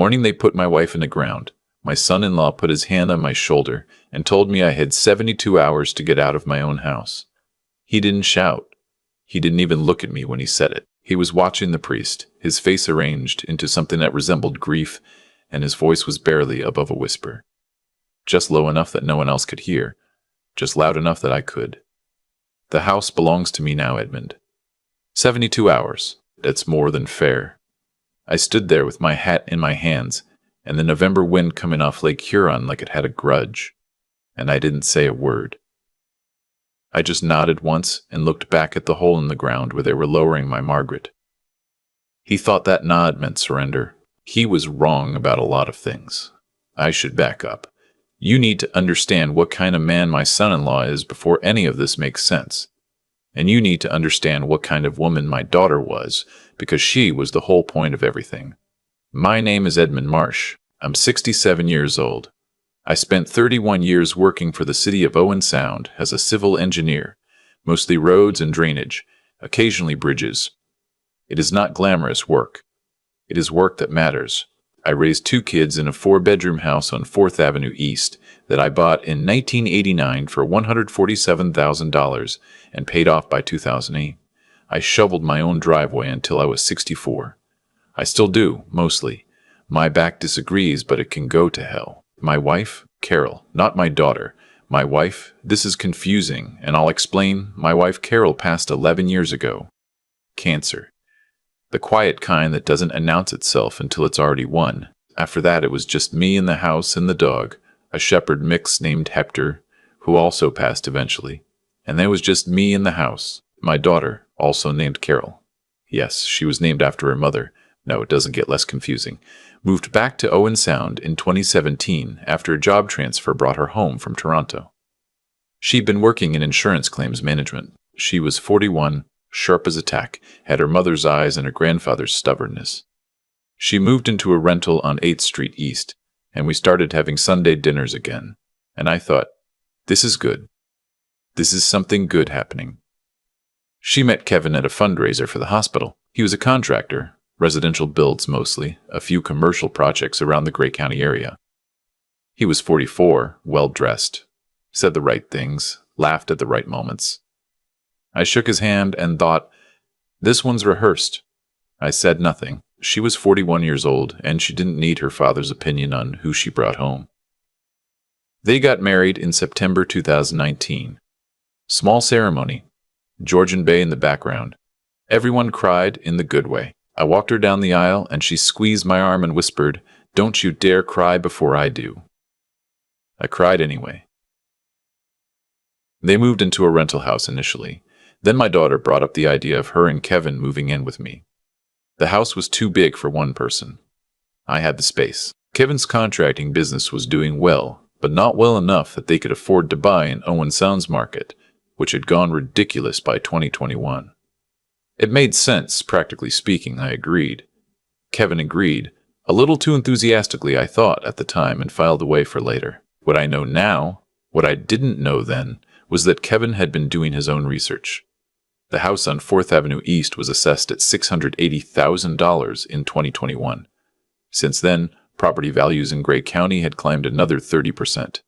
morning they put my wife in the ground, my son-in-law put his hand on my shoulder and told me I had 72 hours to get out of my own house. He didn't shout. He didn't even look at me when he said it. He was watching the priest, his face arranged into something that resembled grief, and his voice was barely above a whisper. Just low enough that no one else could hear, just loud enough that I could. The house belongs to me now, Edmund. 72 hours. That's more than fair. I stood there with my hat in my hands, and the November wind coming off Lake Huron like it had a grudge, and I didn't say a word. I just nodded once and looked back at the hole in the ground where they were lowering my Margaret. He thought that nod meant surrender. He was wrong about a lot of things. I should back up. You need to understand what kind of man my son-in-law is before any of this makes sense. And you need to understand what kind of woman my daughter was, because she was the whole point of everything. My name is Edmund Marsh. I'm 67 years old. I spent 31 years working for the city of Owen Sound as a civil engineer, mostly roads and drainage, occasionally bridges. It is not glamorous work. It is work that matters. I raised 2 kids in a 4-bedroom house on 4th Avenue East that I bought in 1989 for $147,000 and paid off by 2008. I shoveled my own driveway until I was 64. I still do, mostly. My back disagrees, but it can go to hell. My wife, Carol, not my daughter. My wife, this is confusing, and I'll explain. My wife, Carol, passed 11 years ago. Cancer. The quiet kind that doesn't announce itself until it's already won. After that, it was just me in the house and the dog, a shepherd mix named Hector, who also passed eventually. And there was just me in the house. My daughter, also named Carol. Yes, she was named after her mother. No, it doesn't get less confusing. Moved back to Owen Sound in 2017 after a job transfer brought her home from Toronto. She'd been working in insurance claims management. She was 41, sharp as a tack, had her mother's eyes and her grandfather's stubbornness. She moved into a rental on 8th Street East, and we started having Sunday dinners again. And I thought, this is good. This is something good happening. She met Kevin at a fundraiser for the hospital. He was a contractor, residential builds mostly, a few commercial projects around the Grey County area. He was 44, well-dressed, said the right things, laughed at the right moments. I shook his hand and thought, this one's rehearsed. I said nothing. She was 41 years old, and she didn't need her father's opinion on who she brought home. They got married in September 2019. Small ceremony. Georgian Bay in the background. Everyone cried in the good way. I walked her down the aisle, and she squeezed my arm and whispered, "Don't you dare cry before I do." I cried anyway. They moved into a rental house initially. Then my daughter brought up the idea of her and Kevin moving in with me. The house was too big for one person. I had the space. Kevin's contracting business was doing well, but not well enough that they could afford to buy an Owen Sounds market, which had gone ridiculous by 2021. It made sense, practically speaking, I agreed. Kevin agreed, a little too enthusiastically I thought at the time, and filed away for later. What I know now, what I didn't know then, was that Kevin had been doing his own research. The house on 4th Avenue East was assessed at $680,000 in 2021. Since then, property values in Grey County had climbed another 30%.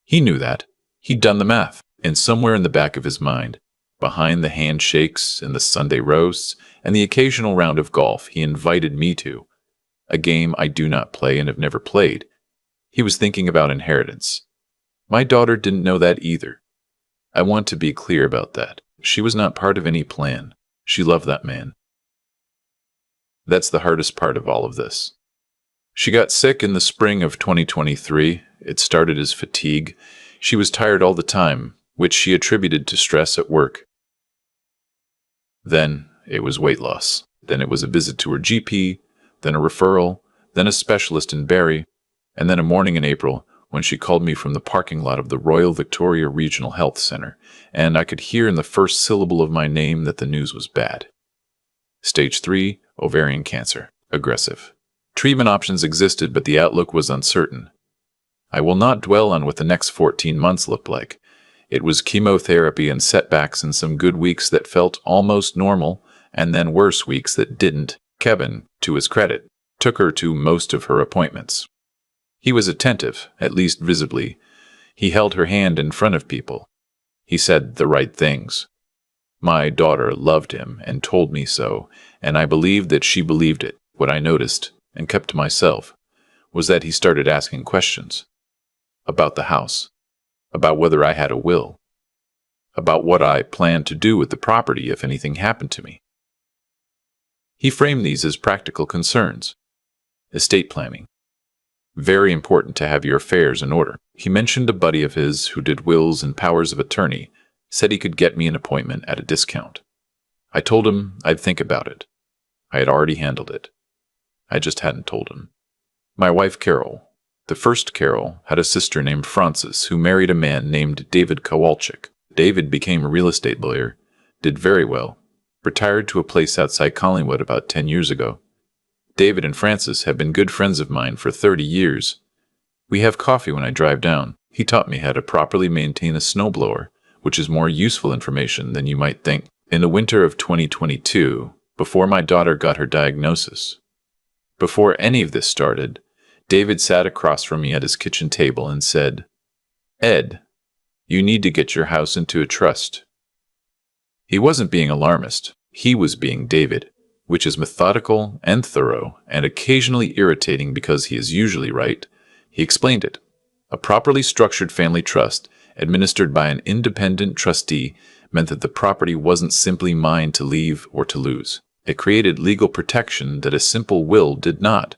He knew that. He'd done the math, and somewhere in the back of his mind, behind the handshakes and the Sunday roasts and the occasional round of golf he invited me to, a game I do not play and have never played, he was thinking about inheritance. My daughter didn't know that either. I want to be clear about that. She was not part of any plan. She loved that man. That's the hardest part of all of this. She got sick in the spring of 2023. It started as fatigue. She was tired all the time, which she attributed to stress at work. Then it was weight loss. Then it was a visit to her GP, then a referral, then a specialist in Barrie, and then a morning in April when she called me from the parking lot of the Royal Victoria Regional Health Center, and I could hear in the first syllable of my name that the news was bad. Stage 3, ovarian cancer, aggressive. Treatment options existed, but the outlook was uncertain. I will not dwell on what the next 14 months looked like. It was chemotherapy and setbacks and some good weeks that felt almost normal, and then worse weeks that didn't. Kevin, to his credit, took her to most of her appointments. He was attentive, at least visibly. He held her hand in front of people. He said the right things. My daughter loved him and told me so, and I believed that she believed it. What I noticed, and kept to myself, was that he started asking questions. About the house. About whether I had a will. About what I planned to do with the property if anything happened to me. He framed these as practical concerns. Estate planning. Very important to have your affairs in order. He mentioned a buddy of his who did wills and powers of attorney, said he could get me an appointment at a discount. I told him I'd think about it. I had already handled it. I just hadn't told him. My wife Carol, the first Carol, had a sister named Frances who married a man named David Kowalczyk. David became a real estate lawyer, did very well, retired to a place outside Collingwood about 10 years ago. David and Frances have been good friends of mine for 30 years. We have coffee when I drive down. He taught me how to properly maintain a snowblower, which is more useful information than you might think. In the winter of 2022, before my daughter got her diagnosis, before any of this started, David sat across from me at his kitchen table and said, "Ed, you need to get your house into a trust." He wasn't being alarmist. He was being David, which is methodical and thorough and occasionally irritating because he is usually right. He explained it. A properly structured family trust administered by an independent trustee meant that the property wasn't simply mine to leave or to lose. It created legal protection that a simple will did not.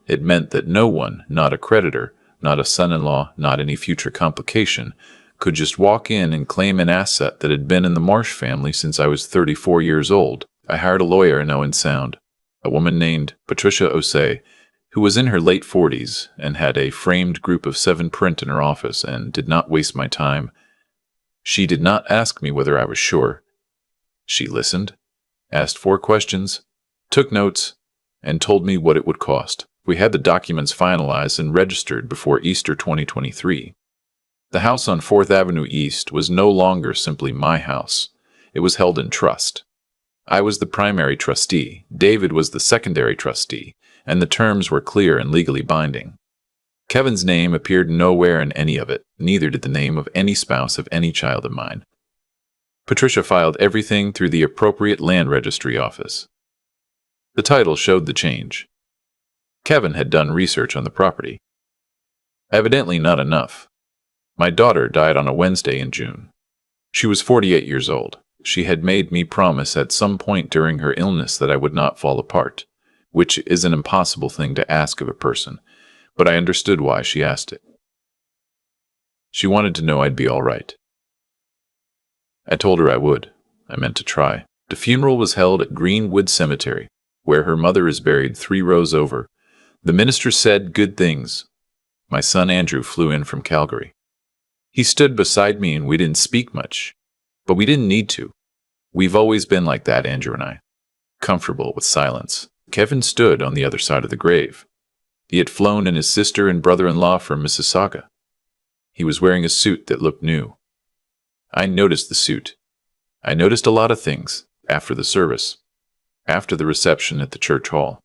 It meant that no one, not a creditor, not a son-in-law, not any future complication, could just walk in and claim an asset that had been in the Marsh family since I was 34 years old. I hired a lawyer in Owen Sound, a woman named Patricia Osei, who was in her late 40s and had a framed group of 7 print in her office and did not waste my time. She did not ask me whether I was sure. She listened, asked 4 questions, took notes, and told me what it would cost. We had the documents finalized and registered before Easter 2023. The house on 4th Avenue East was no longer simply my house. It was held in trust. I was the primary trustee, David was the secondary trustee, and the terms were clear and legally binding. Kevin's name appeared nowhere in any of it, neither did the name of any spouse of any child of mine. Patricia filed everything through the appropriate land registry office. The title showed the change. Kevin had done research on the property. Evidently not enough. My daughter died on a Wednesday in June. She was 48 years old. She had made me promise at some point during her illness that I would not fall apart, which is an impossible thing to ask of a person, but I understood why she asked it. She wanted to know I'd be all right. I told her I would. I meant to try. The funeral was held at Greenwood Cemetery, where her mother is buried 3 rows over. The minister said good things. My son Andrew flew in from Calgary. He stood beside me and we didn't speak much, but we didn't need to. We've always been like that, Andrew and I, comfortable with silence. Kevin stood on the other side of the grave. He had flown in his sister and brother-in-law from Mississauga. He was wearing a suit that looked new. I noticed the suit. I noticed a lot of things after the service, after the reception at the church hall,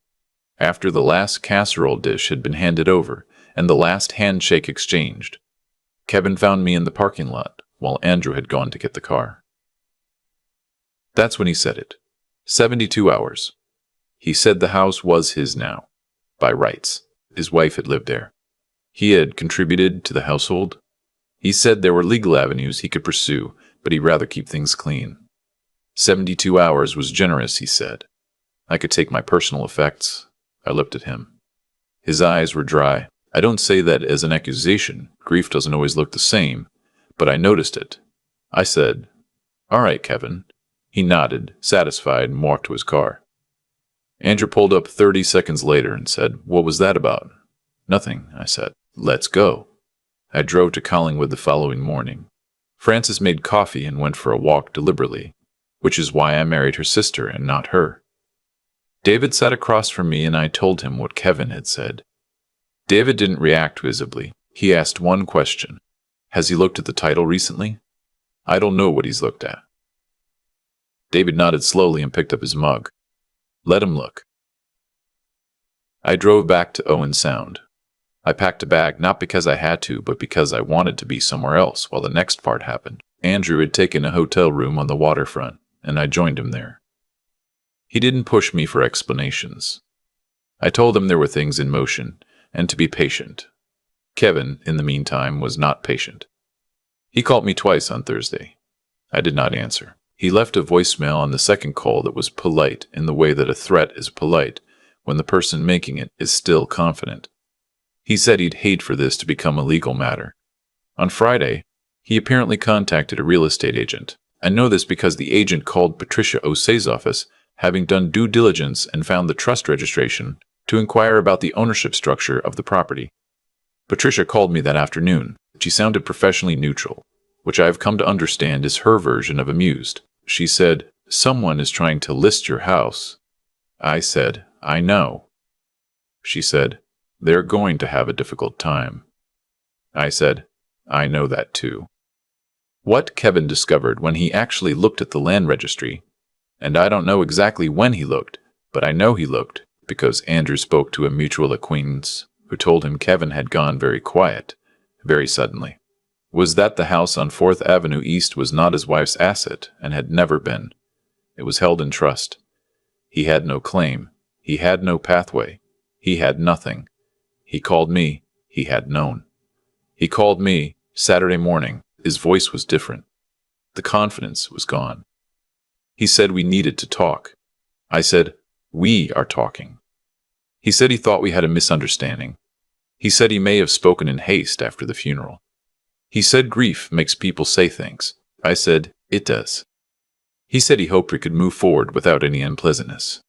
after the last casserole dish had been handed over and the last handshake exchanged. Kevin found me in the parking lot while Andrew had gone to get the car. That's when he said it. 72 hours. He said the house was his now, by rights. His wife had lived there. He had contributed to the household. He said there were legal avenues he could pursue, but he'd rather keep things clean. 72 hours was generous, he said. I could take my personal effects. I looked at him. His eyes were dry. I don't say that as an accusation. Grief doesn't always look the same, but I noticed it. I said, "All right, Kevin." He nodded, satisfied, and walked to his car. Andrew pulled up 30 seconds later and said, "What was that about?" "Nothing," I said. "Let's go." I drove to Collingwood the following morning. Frances made coffee and went for a walk deliberately, which is why I married her sister and not her. David sat across from me and I told him what Kevin had said. David didn't react visibly. He asked one question. "Has he looked at the title recently?" "I don't know what he's looked at." David nodded slowly and picked up his mug. "Let him look." I drove back to Owen Sound. I packed a bag not because I had to, but because I wanted to be somewhere else while the next part happened. Andrew had taken a hotel room on the waterfront, and I joined him there. He didn't push me for explanations. I told him there were things in motion, and to be patient. Kevin, in the meantime, was not patient. He called me twice on Thursday. I did not answer. He left a voicemail on the second call that was polite in the way that a threat is polite when the person making it is still confident. He said he'd hate for this to become a legal matter. On Friday, he apparently contacted a real estate agent. I know this because the agent called Patricia Osei's office, having done due diligence and found the trust registration, to inquire about the ownership structure of the property. Patricia called me that afternoon. She sounded professionally neutral, which I have come to understand is her version of amused. She said, "Someone is trying to list your house." I said, "I know." She said, "They're going to have a difficult time." I said, "I know that too." What Kevin discovered when he actually looked at the land registry, and I don't know exactly when he looked, but I know he looked because Andrew spoke to a mutual acquaintance who told him Kevin had gone very quiet, very suddenly, was that the house on 4th Avenue East was not his wife's asset and had never been. It was held in trust. He had no claim. He had no pathway. He had nothing. He called me. He had known. He called me Saturday morning. His voice was different. The confidence was gone. He said we needed to talk. I said, "We are talking." He said he thought we had a misunderstanding. He said he may have spoken in haste after the funeral. He said grief makes people say things. I said, "It does." He said he hoped we could move forward without any unpleasantness.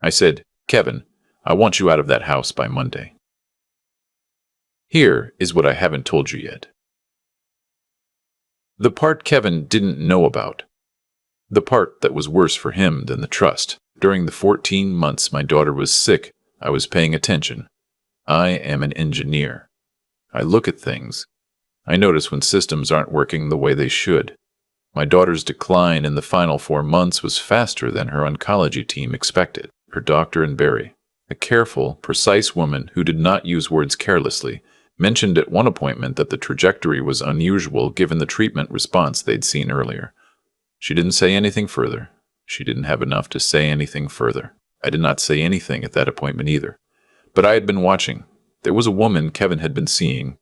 I said, "Kevin, I want you out of that house by Monday." Here is what I haven't told you yet. The part Kevin didn't know about. The part that was worse for him than the trust. During the 14 months my daughter was sick, I was paying attention. I am an engineer. I look at things. I notice when systems aren't working the way they should. My daughter's decline in the final 4 months was faster than her oncology team expected. Her doctor in Barry, a careful, precise woman who did not use words carelessly, mentioned at one appointment that the trajectory was unusual given the treatment response they'd seen earlier. She didn't say anything further. She didn't have enough to say anything further. I did not say anything at that appointment either. But I had been watching. There was a woman Kevin had been seeing.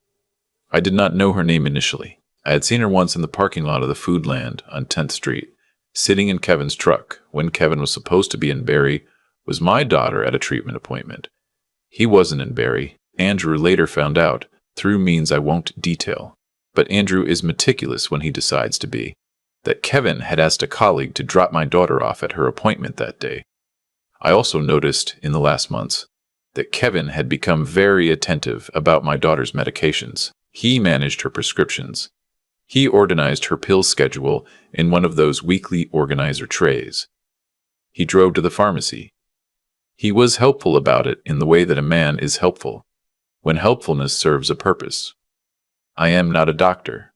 I did not know her name initially. I had seen her once in the parking lot of the Foodland on 10th Street, sitting in Kevin's truck when Kevin was supposed to be in Barry. Was my daughter at a treatment appointment? He wasn't in Barry. Andrew later found out, through means I won't detail. But Andrew is meticulous when he decides to be. That Kevin had asked a colleague to drop my daughter off at her appointment that day. I also noticed, in the last months, that Kevin had become very attentive about my daughter's medications. He managed her prescriptions. He organized her pill schedule in one of those weekly organizer trays. He drove to the pharmacy. He was helpful about it in the way that a man is helpful, when helpfulness serves a purpose. I am not a doctor.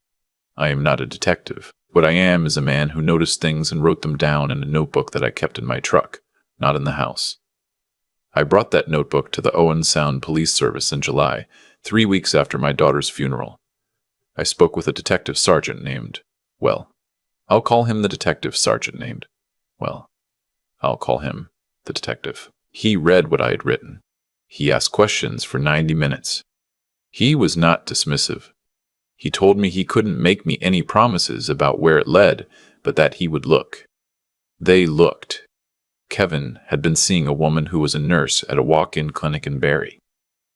I am not a detective. What I am is a man who noticed things and wrote them down in a notebook that I kept in my truck, not in the house. I brought that notebook to the Owen Sound Police Service in July, 3 weeks after my daughter's funeral. I spoke with a detective sergeant named, I'll call him the detective sergeant named, I'll call him the detective. He read what I had written. He asked questions for 90 minutes. He was not dismissive. He told me he couldn't make me any promises about where it led, but that he would look. They looked. Kevin had been seeing a woman who was a nurse at a walk-in clinic in Barry.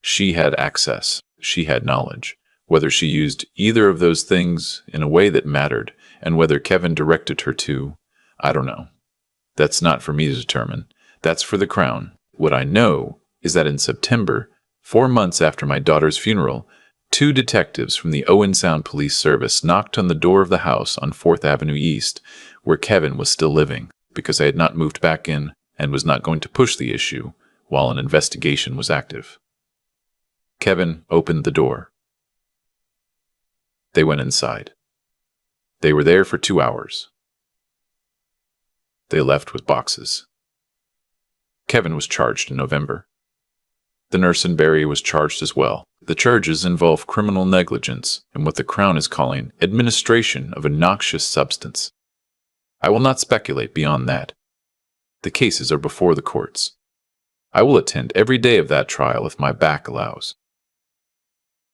She had access. She had knowledge. Whether she used either of those things in a way that mattered, and whether Kevin directed her to, I don't know. That's not for me to determine. That's for the Crown. What I know is that in September, 4 months after my daughter's funeral, 2 detectives from the Owen Sound Police Service knocked on the door of the house on 4th Avenue East, where Kevin was still living, because I had not moved back in and was not going to push the issue while an investigation was active. Kevin opened the door. They went inside. They were there for 2 hours. They left with boxes. Kevin was charged in November. The nurse in Barry was charged as well. The charges involve criminal negligence and what the Crown is calling administration of a noxious substance. I will not speculate beyond that. The cases are before the courts. I will attend every day of that trial if my back allows.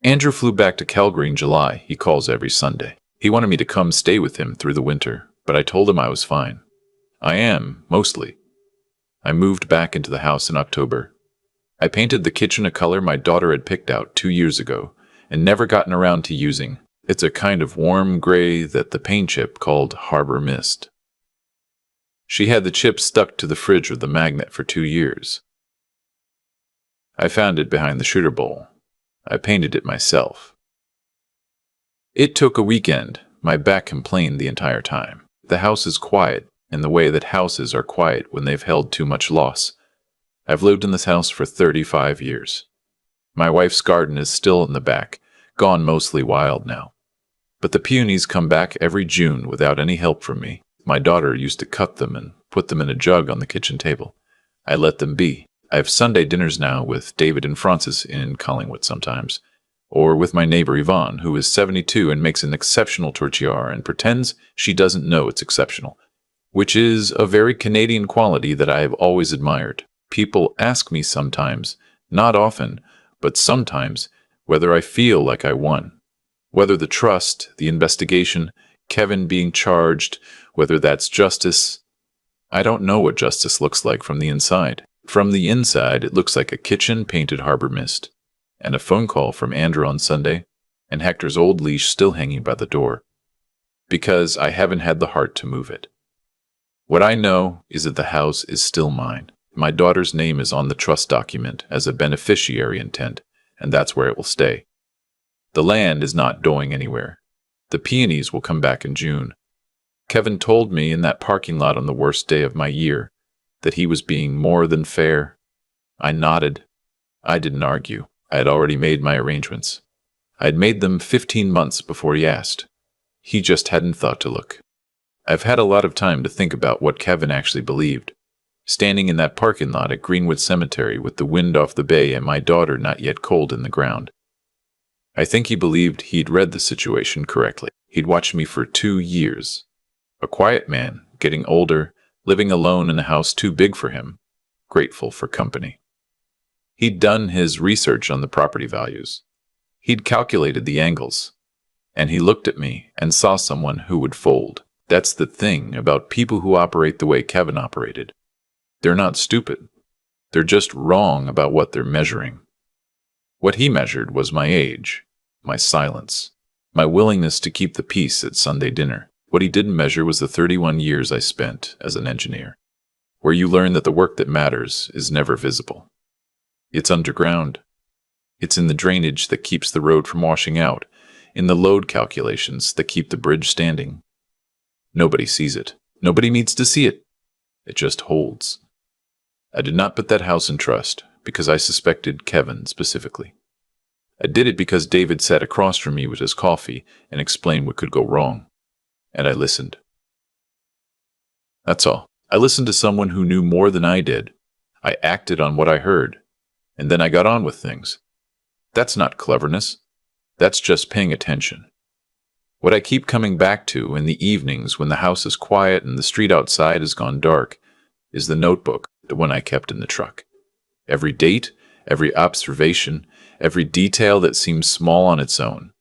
Andrew flew back to Calgary in July. He calls every Sunday. He wanted me to come stay with him through the winter, but I told him I was fine. I am, mostly. I moved back into the house in October. I painted the kitchen a color my daughter had picked out 2 years ago and never gotten around to using. It's a kind of warm gray that the paint chip called Harbor Mist. She had the chip stuck to the fridge with the magnet for 2 years. I found it behind the shooter bowl. I painted it myself. It took a weekend. My back complained the entire time. The house is quiet, in the way that houses are quiet when they've held too much loss. I've lived in this house for 35 years. My wife's garden is still in the back, gone mostly wild now. But the peonies come back every June without any help from me. My daughter used to cut them and put them in a jug on the kitchen table. I let them be. I have Sunday dinners now with David and Francis in Collingwood sometimes, or with my neighbor Yvonne, who is 72 and makes an exceptional tortillard and pretends she doesn't know it's exceptional, which is a very Canadian quality that I have always admired. People ask me sometimes, not often, but sometimes, whether I feel like I won. Whether the trust, the investigation, Kevin being charged, whether that's justice. I don't know what justice looks like from the inside. From the inside, it looks like a kitchen painted Harbor Mist, and a phone call from Andrew on Sunday, and Hector's old leash still hanging by the door, because I haven't had the heart to move it. What I know is that the house is still mine. My daughter's name is on the trust document as a beneficiary intent, and that's where it will stay. The land is not going anywhere. The peonies will come back in June. Kevin told me in that parking lot on the worst day of my year that he was being more than fair. I nodded. I didn't argue. I had already made my arrangements. I had made them 15 months before he asked. He just hadn't thought to look. I've had a lot of time to think about what Kevin actually believed. Standing in that parking lot at Greenwood Cemetery with the wind off the bay and my daughter not yet cold in the ground. I think he believed he'd read the situation correctly. He'd watched me for 2 years. A quiet man, getting older, living alone in a house too big for him, grateful for company. He'd done his research on the property values. He'd calculated the angles. And he looked at me and saw someone who would fold. That's the thing about people who operate the way Kevin operated. They're not stupid. They're just wrong about what they're measuring. What he measured was my age, my silence, my willingness to keep the peace at Sunday dinner. What he didn't measure was the 31 years I spent as an engineer, where you learn that the work that matters is never visible. It's underground. It's in the drainage that keeps the road from washing out, in the load calculations that keep the bridge standing. Nobody sees it. Nobody needs to see it. It just holds. I did not put that house in trust because I suspected Kevin specifically. I did it because David sat across from me with his coffee and explained what could go wrong. And I listened. That's all. I listened to someone who knew more than I did. I acted on what I heard, and then I got on with things. That's not cleverness. That's just paying attention. What I keep coming back to in the evenings when the house is quiet and the street outside has gone dark is the notebook, the one I kept in the truck. Every date, every observation, every detail that seems small on its own.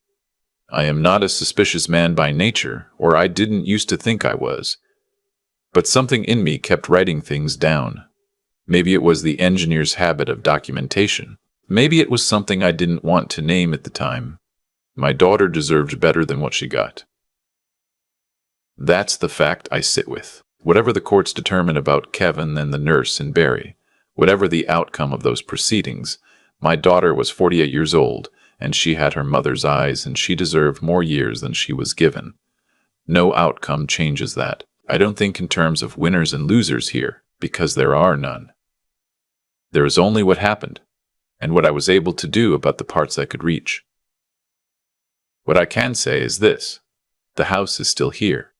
I am not a suspicious man by nature, or I didn't used to think I was. But something in me kept writing things down. Maybe it was the engineer's habit of documentation. Maybe it was something I didn't want to name at the time. My daughter deserved better than what she got. That's the fact I sit with. Whatever the courts determine about Kevin and the nurse and Barry, whatever the outcome of those proceedings, my daughter was 48 years old, and she had her mother's eyes, and she deserved more years than she was given. No outcome changes that. I don't think in terms of winners and losers here, because there are none. There is only what happened, and what I was able to do about the parts I could reach. What I can say is this: the house is still here.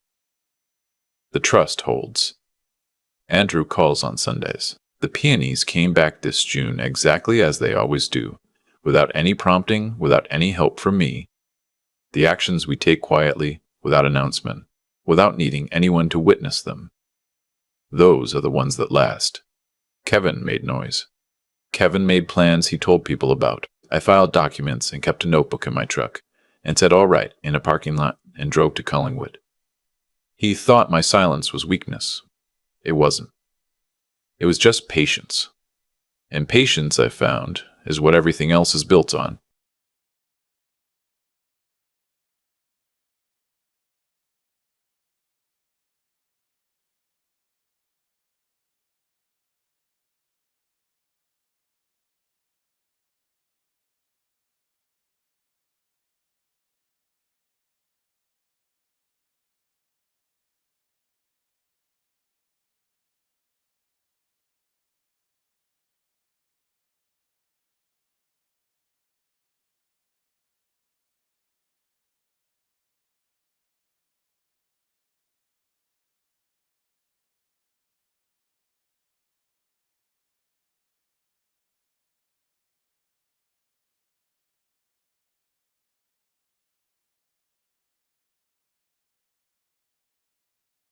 The trust holds. Andrew calls on Sundays. The peonies came back this June exactly as they always do, without any prompting, without any help from me. The actions we take quietly, without announcement, without needing anyone to witness them. Those are the ones that last. Kevin made noise. Kevin made plans he told people about. I filed documents and kept a notebook in my truck, and said all right in a parking lot and drove to Collingwood. He thought my silence was weakness. It wasn't. It was just patience. And patience, I found, is what everything else is built on.